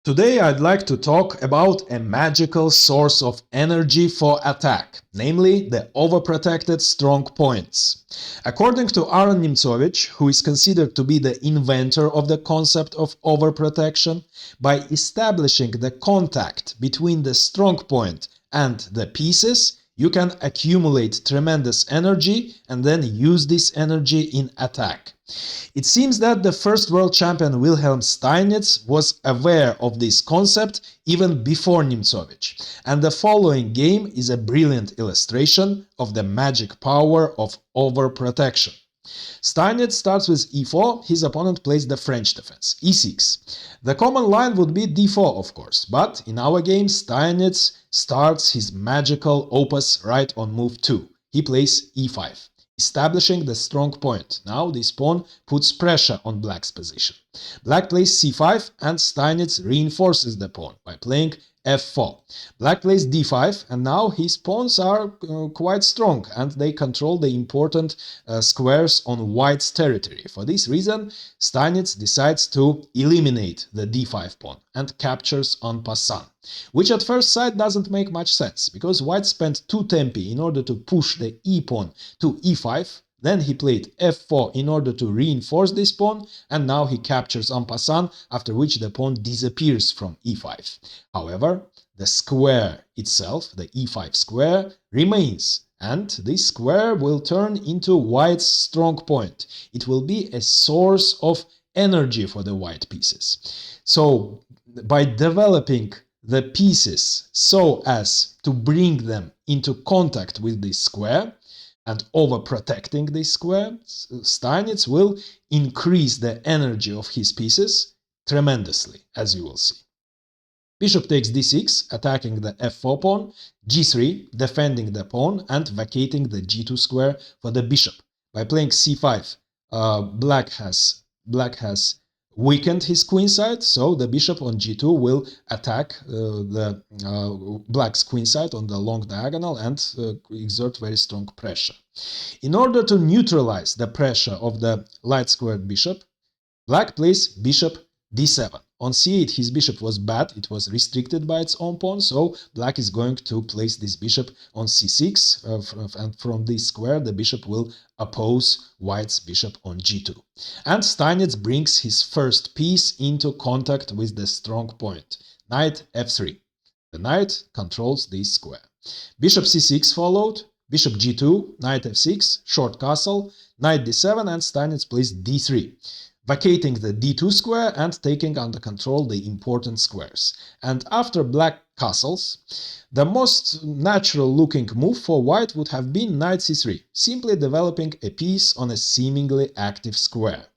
Today I'd like to talk about a magical source of energy for attack, namely the overprotected strong points. According to Aron Nimzowitsch, who is considered to be the inventor of the concept of overprotection, by establishing the contact between the strong point and the pieces, you can accumulate tremendous energy and then use this energy in attack. It seems that the first world champion Wilhelm Steinitz was aware of this concept even before Nimzowitsch, and the following game is a brilliant illustration of the magic power of overprotection. Steinitz starts with e4, his opponent plays the French defense, e6. The common line would be d4, of course, but in our game Steinitz starts his magical opus right on move 2. He plays e5, establishing the strong point. Now this pawn puts pressure on black's position. Black plays c5 and Steinitz reinforces the pawn by playing f4. Black plays d5 and now his pawns are quite strong and they control the important squares on white's territory. For this reason, Steinitz decides to eliminate the d5 pawn and captures en passant, which at first sight doesn't make much sense, because white spent 2 tempi in order to push the e pawn to e5. Then he played f4 in order to reinforce this pawn, and now he captures en passant, after which the pawn disappears from e5. However, the square itself, the e5 square, remains, and this square will turn into white's strong point. It will be a source of energy for the white pieces. So, by developing the pieces so as to bring them into contact with this square, and overprotecting this square, Steinitz will increase the energy of his pieces tremendously, as you will see. Bishop takes d6, attacking the f4 pawn, g3, defending the pawn and vacating the g2 square for the bishop. By playing c5, black has weakened his queenside, so the bishop on g2 will attack the black's queenside on the long diagonal and exert very strong pressure. In order to neutralize the pressure of the light-squared bishop, black plays bishop d7. On c8 his bishop was bad, it was restricted by its own pawn, so black is going to place this bishop on c6, and from this square the bishop will oppose white's bishop on g2. And Steinitz brings his first piece into contact with the strong point, knight f3. The knight controls this square. Bishop c6 followed, bishop g2, knight f6, short castle, knight d7, and Steinitz plays d3. Vacating the d2 square and taking under control the important squares. And after black castles, the most natural-looking move for white would have been knight c3, simply developing a piece on a seemingly active square.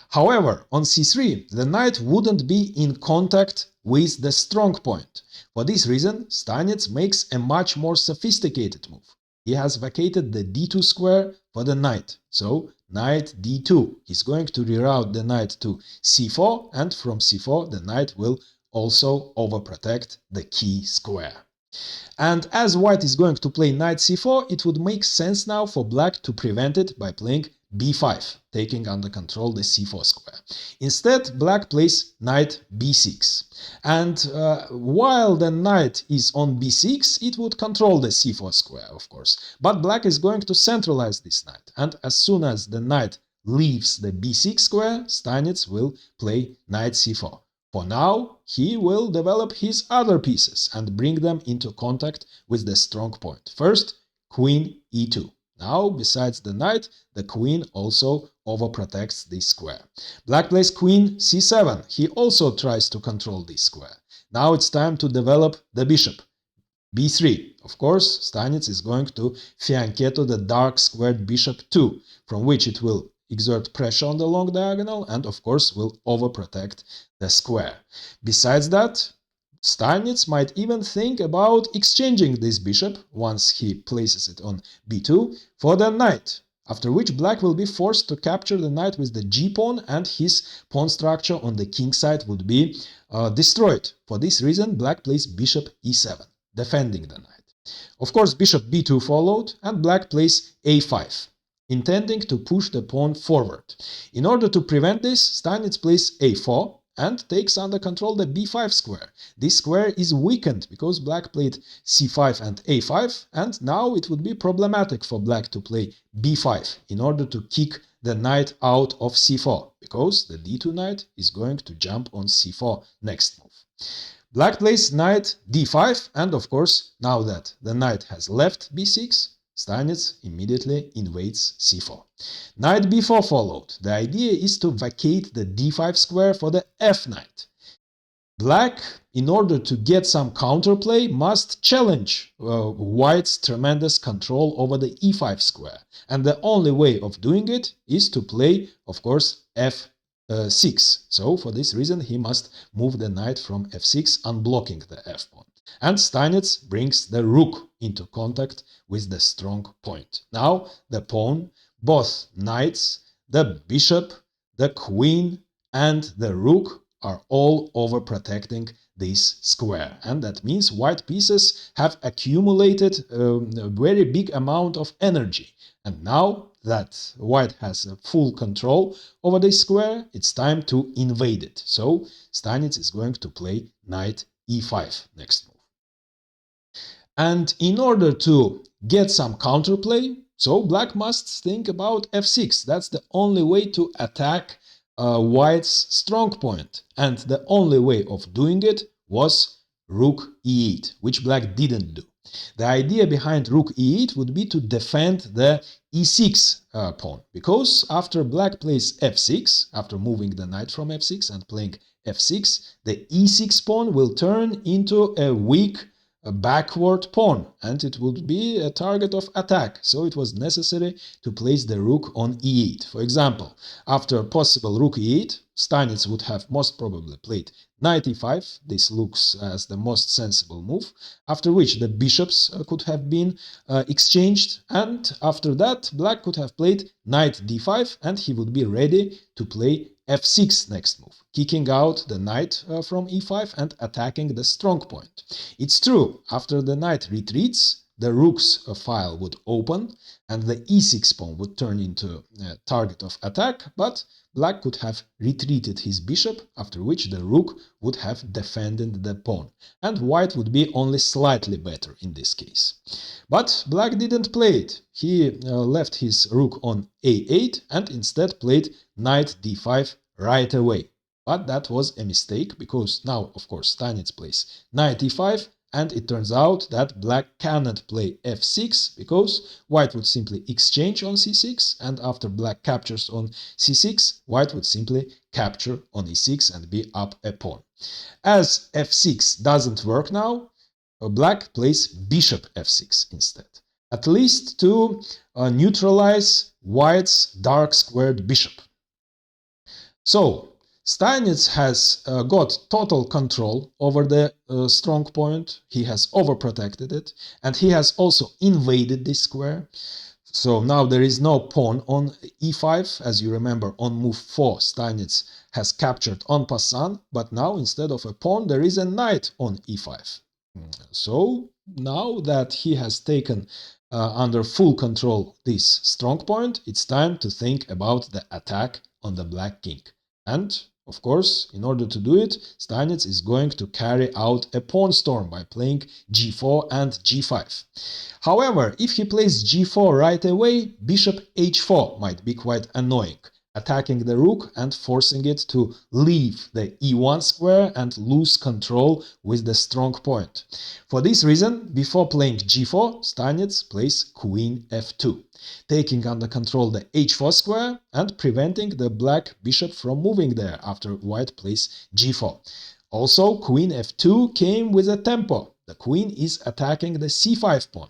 However, on c3, the knight wouldn't be in contact with the strong point. For this reason, Steinitz makes a much more sophisticated move. He has vacated the d2 square for the knight, so knight d2. He's going to reroute the knight to c4, and from c4 the knight will also overprotect the key square. And as white is going to play knight c4, it would make sense now for black to prevent it by playing b5, taking under control the c4 square. Instead, black plays knight b6. And while the knight is on b6, it would control the c4 square, of course. But black is going to centralize this knight. And as soon as the knight leaves the b6 square, Steinitz will play knight c4. For now, he will develop his other pieces and bring them into contact with the strong point. First, queen e2. Now, besides the knight, the queen also overprotects this square. Black plays queen c7. He also tries to control this square. Now it's time to develop the bishop. b3. Of course, Steinitz is going to fianchetto the dark squared bishop 2, from which it will exert pressure on the long diagonal and, of course, will overprotect the square. Besides that, Steinitz might even think about exchanging this bishop, once he places it on b2, for the knight, after which black will be forced to capture the knight with the g-pawn and his pawn structure on the king side would be destroyed. For this reason, black plays bishop e7, defending the knight. Of course, bishop b2 followed, and black plays a5, intending to push the pawn forward. In order to prevent this, Steinitz plays a4, and takes under control the b5 square. This square is weakened because black played c5 and a5, and now it would be problematic for black to play b5 in order to kick the knight out of c4, because the d2 knight is going to jump on c4 next move. Black plays knight d5, and of course, now that the knight has left b6, Steinitz immediately invades c4. Knight b4 followed. The idea is to vacate the d5 square for the f knight. Black, in order to get some counterplay, must challenge white's tremendous control over the e5 square. And the only way of doing it is to play, of course, f6. So, for this reason, he must move the knight from f6, unblocking the f pawn. And Steinitz brings the rook into contact with the strong point. Now, the pawn, both knights, the bishop, the queen, and the rook are all overprotecting this square. And that means white pieces have accumulated a very big amount of energy. And now that white has full control over this square, it's time to invade it. So Steinitz is going to play knight e5 next move. And in order to get some counterplay, so black must think about f6. That's the only way to attack white's strong point. And the only way of doing it was rook e8, which black didn't do. The idea behind rook e8 would be to defend the e6 pawn, because after black plays f6, after moving the knight from f6 and playing f6, the e6 pawn will turn into a weak backward pawn, and it would be a target of attack, so it was necessary to place the rook on e8. For example, after possible rook e8, Steinitz would have most probably played knight e5. This looks as the most sensible move, after which the bishops could have been exchanged, and after that black could have played knight d5, and he would be ready to play f6 next move, kicking out the knight from e5 and attacking the strong point. It's true, after the knight retreats, the rook's file would open and the e6 pawn would turn into a target of attack, but black could have retreated his bishop, after which the rook would have defended the pawn, and white would be only slightly better in this case. But black didn't play it. He left his rook on a8 and instead played knight d5 right away. But that was a mistake, because now, of course, Steinitz plays knight e5, and it turns out that black cannot play f6, because white would simply exchange on c6, and after black captures on c6, white would simply capture on e6 and be up a pawn. As f6 doesn't work now, black plays bishop f6 instead, at least to neutralize white's dark squared bishop. So Steinitz has got total control over the strong point, he has overprotected it, and he has also invaded this square. So now there is no pawn on e5. As you remember, on move 4, Steinitz has captured en passant, but now instead of a pawn, there is a knight on e5. So now that he has taken under full control this strong point, it's time to think about the attack on the black king. And of course, in order to do it, Steinitz is going to carry out a pawn storm by playing g4 and g5. However, if he plays g4 right away, bishop h4 might be quite annoying, attacking the rook and forcing it to leave the e1 square and lose control with the strong point. For this reason, before playing g4, Steinitz plays queen f2, taking under control the h4 square and preventing the black bishop from moving there after white plays g4. Also, queen f2 came with a tempo. The queen is attacking the c5 pawn,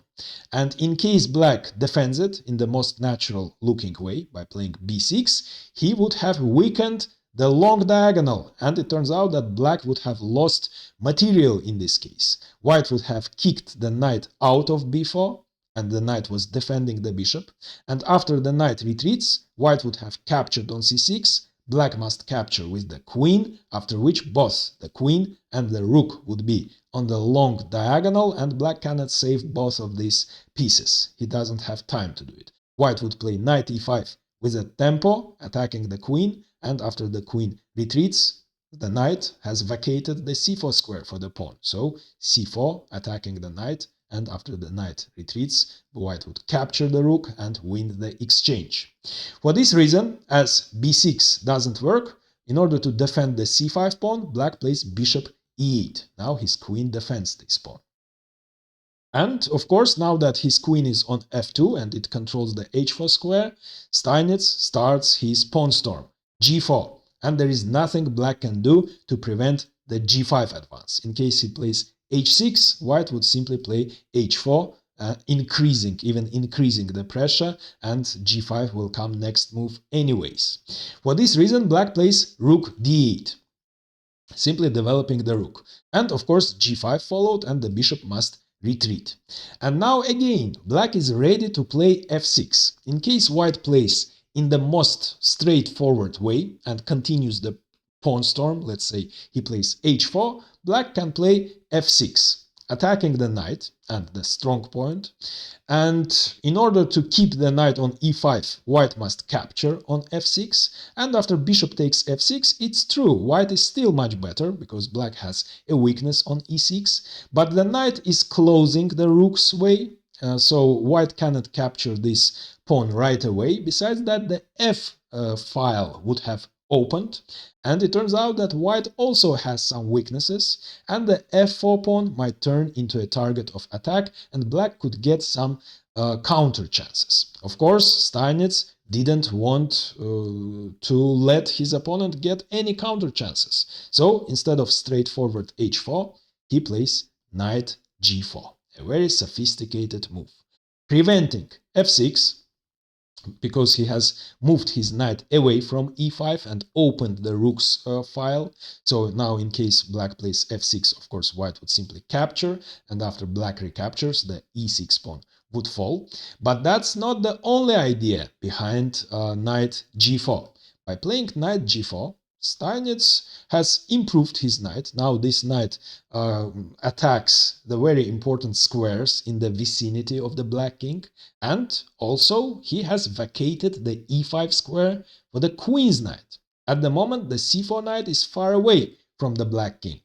and in case black defends it in the most natural looking way by playing b6, he would have weakened the long diagonal, and it turns out that black would have lost material in this case. White would have kicked the knight out of b4, and the knight was defending the bishop, and after the knight retreats, white would have captured on c6, black must capture with the queen, after which both the queen and the rook would be on the long diagonal, and black cannot save both of these pieces. He doesn't have time to do it. White would play knight e5 with a tempo, attacking the queen, and after the queen retreats, the knight has vacated the c4 square for the pawn. So c4 attacking the knight, and after the knight retreats, white would capture the rook and win the exchange. For this reason, as b6 doesn't work, in order to defend the c5 pawn, black plays bishop e8. Now his queen defends this pawn. And, of course, now that his queen is on f2 and it controls the h4 square, Steinitz starts his pawn storm, g4. And there is nothing black can do to prevent the g5 advance. In case he plays h6, white would simply play h4, even increasing the pressure, and g5 will come next move anyways. For this reason, black plays rook d8, simply developing the rook. And, of course, g5 followed and the bishop must retreat. And now again, black is ready to play f6. In case white plays in the most straightforward way and continues the pawn storm, let's say he plays h4, black can play f6, attacking the knight and the strong point. And in order to keep the knight on e5, white must capture on f6. And after bishop takes f6, it's true, white is still much better because black has a weakness on e6. But the knight is closing the rook's way, so white cannot capture this pawn right away. Besides that, the f file would have opened, and it turns out that white also has some weaknesses, and the f4 pawn might turn into a target of attack, and black could get some counter chances. Of course, Steinitz didn't want to let his opponent get any counter chances. So instead of straightforward h4, he plays knight g4, a very sophisticated move, preventing f6, because he has moved his knight away from e5 and opened the rook's file. So now in case black plays f6, of course, white would simply capture, and after black recaptures, the e6 pawn would fall. But that's not the only idea behind knight g4. By playing knight g4, Steinitz has improved his knight. Now this knight attacks the very important squares in the vicinity of the black king, and also he has vacated the e5 square for the queen's knight. At the moment, the c4 knight is far away from the black king,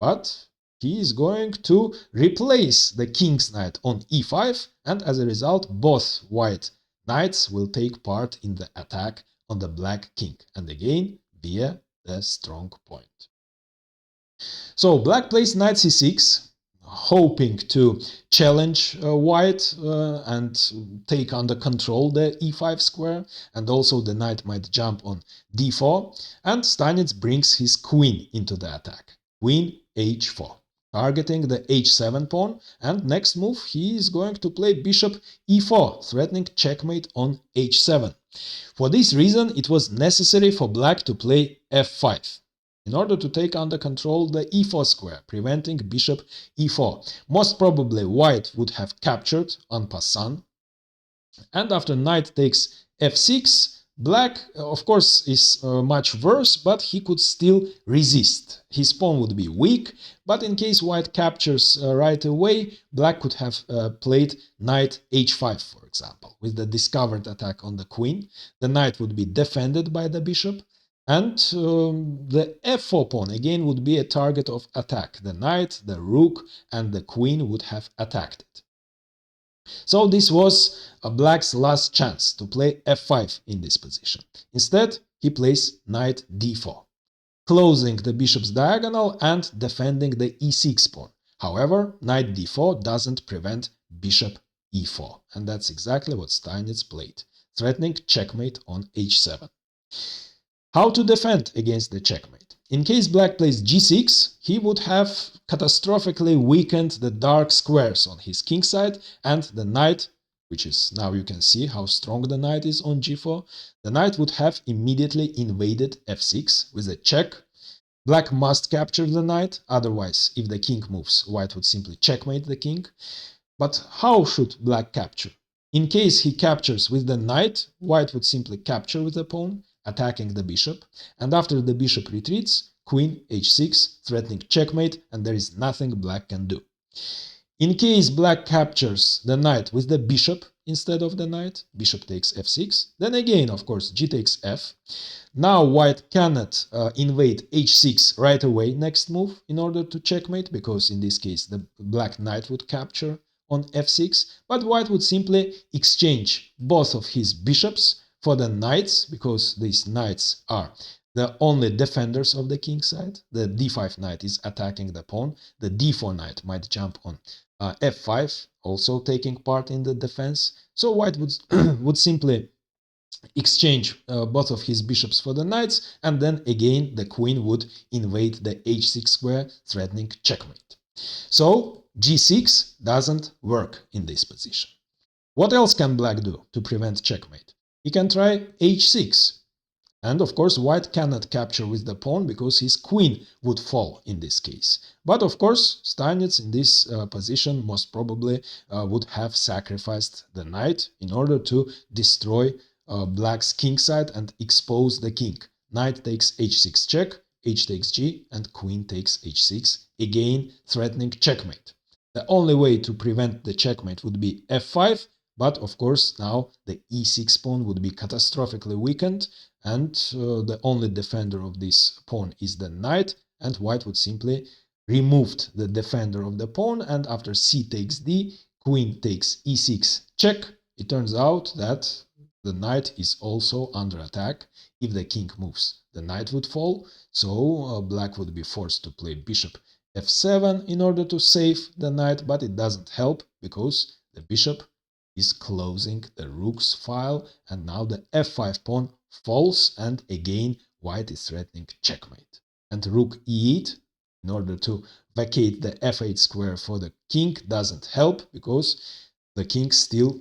but he is going to replace the king's knight on e5, and as a result, both white knights will take part in the attack on the black king, and again via the strong point. So black plays knight c6, hoping to challenge white and take under control the e5 square, and also the knight might jump on d4, and Steinitz brings his queen into the attack, queen h4, targeting the h7 pawn, and next move he is going to play bishop e4, threatening checkmate on h7. For this reason, it was necessary for black to play f5 in order to take under control the e4 square, preventing bishop e4. Most probably white would have captured en passant, and after knight takes f6, black, of course, is much worse, but he could still resist. His pawn would be weak, but in case white captures right away, black could have played knight h5, for example, with the discovered attack on the queen. The knight would be defended by the bishop, and the f4 pawn again would be a target of attack. The knight, the rook, and the queen would have attacked it. So this was black's last chance to play f5 in this position. Instead, he plays knight d4, closing the bishop's diagonal and defending the e6 pawn. However, knight d4 doesn't prevent bishop e4, and that's exactly what Steinitz played, threatening checkmate on h7. How to defend against the checkmate? In case black plays g6, he would have catastrophically weakened the dark squares on his kingside, and the knight, which is now you can see how strong the knight is on g4, the knight would have immediately invaded f6 with a check. Black must capture the knight, otherwise if the king moves, white would simply checkmate the king. But how should black capture? In case he captures with the knight, white would simply capture with the pawn, attacking the bishop, and after the bishop retreats, queen h6, threatening checkmate, and there is nothing black can do. In case black captures the knight with the bishop instead of the knight, bishop takes f6, then again, of course, g takes f. Now white cannot invade h6 right away next move in order to checkmate, because in this case the black knight would capture on f6, but white would simply exchange both of his bishops for the knights, because these knights are the only defenders of the king side. The d5 knight is attacking the pawn, the d4 knight might jump on f5, also taking part in the defense. So white would, would simply exchange both of his bishops for the knights, and then again the queen would invade the h6 square, threatening checkmate. So g6 doesn't work in this position. What else can black do to prevent checkmate? He can try h6. And of course white cannot capture with the pawn because his queen would fall in this case. But of course Steinitz in this position most probably would have sacrificed the knight in order to destroy black's king side and expose the king. Knight takes h6 check, h takes g, and queen takes h6, again threatening checkmate. The only way to prevent the checkmate would be f5, but of course now the e6 pawn would be catastrophically weakened, and the only defender of this pawn is the knight, and white would simply remove the defender of the pawn, and after c takes d, queen takes e6 check. It turns out that the knight is also under attack. If the king moves, the knight would fall, so black would be forced to play bishop f7 in order to save the knight, but it doesn't help because the bishop is closing the rook's file, and now the f5 pawn falls, and again white is threatening checkmate. And rook e8 in order to vacate the f8 square for the king doesn't help, because the king still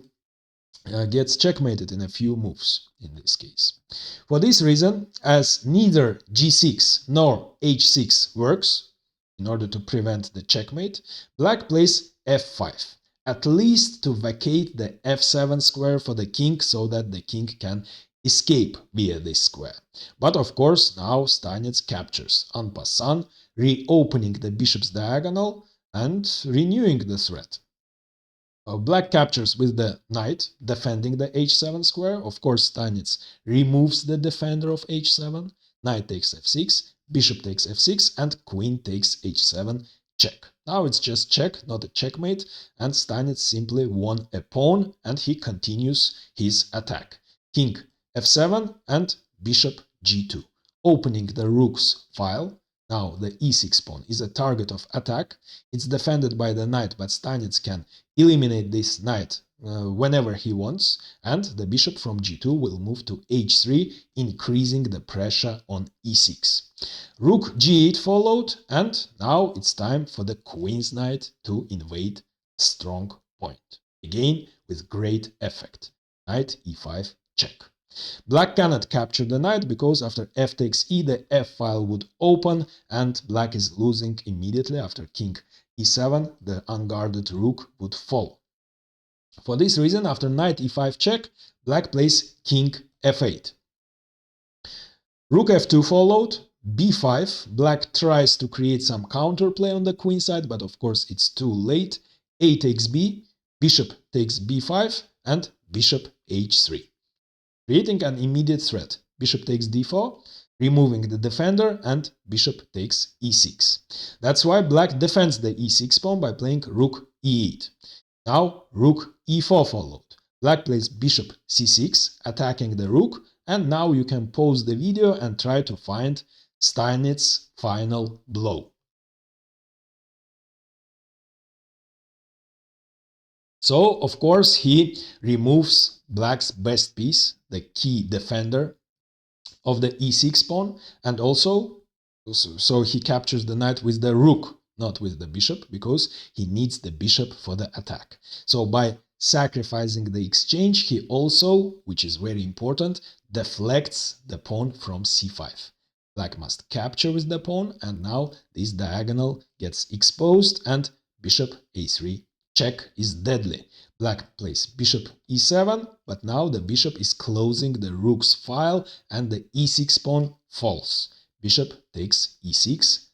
gets checkmated in a few moves in this case. For this reason, as neither g6 nor h6 works, in order to prevent the checkmate, black plays f5, at least to vacate the f7 square for the king, so that the king can escape via this square. But of course now Steinitz captures en passant, reopening the bishop's diagonal and renewing the threat. Black captures with the knight, defending the h7 square. Of course Steinitz removes the defender of h7, knight takes f6, bishop takes f6, and queen takes h7 check. Now it's just check, not a checkmate, and Steinitz simply won a pawn, and he continues his attack. King f7 and bishop g2, opening the rook's file. Now the e6 pawn is a target of attack. It's defended by the knight, but Steinitz can eliminate this knight whenever he wants, and the bishop from g2 will move to h3, increasing the pressure on e6. Rook g8 followed, and now it's time for the queen's knight to invade a strong point, again with great effect. Knight e5 check. Black cannot capture the knight because after f takes e, the f file would open, and black is losing immediately. After king e7, the unguarded rook would fall. For this reason, after knight e5 check, black plays king f8. Rook f2 followed, b5. Black tries to create some counterplay on the queen side, but of course it's too late. A takes b, bishop takes b5, and bishop h3. Creating an immediate threat. Bishop takes d4, removing the defender, and bishop takes e6. That's why black defends the e6 pawn by playing rook e8. Now rook e4 followed. Black plays bishop c6, attacking the rook, and now you can pause the video and try to find Steinitz's final blow. So, of course, he removes black's best piece, the key defender of the e6 pawn, and also so he captures the knight with the rook, not with the bishop, because he needs the bishop for the attack. So by sacrificing the exchange, he also, which is very important, deflects the pawn from c5. Black must capture with the pawn, and now this diagonal gets exposed, and bishop a3 check is deadly. Black plays bishop e7, but now the bishop is closing the rook's file, and the e6 pawn falls. Bishop takes e6,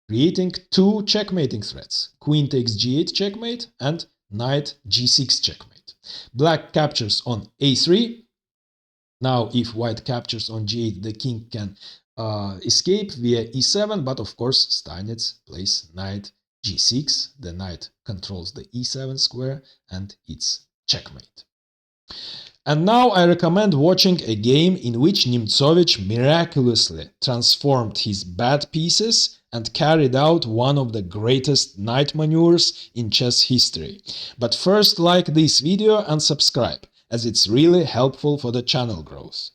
creating two checkmating threats, queen takes g8 checkmate and knight g6 checkmate. Black captures on a3. Now if white captures on g8, the king can escape via e7, but of course Steinitz plays knight g6, the knight controls the e7 square, and it's checkmate. And now I recommend watching a game in which Nimzowitsch miraculously transformed his bad pieces and carried out one of the greatest knight maneuvers in chess history. But first like this video and subscribe, as it's really helpful for the channel growth.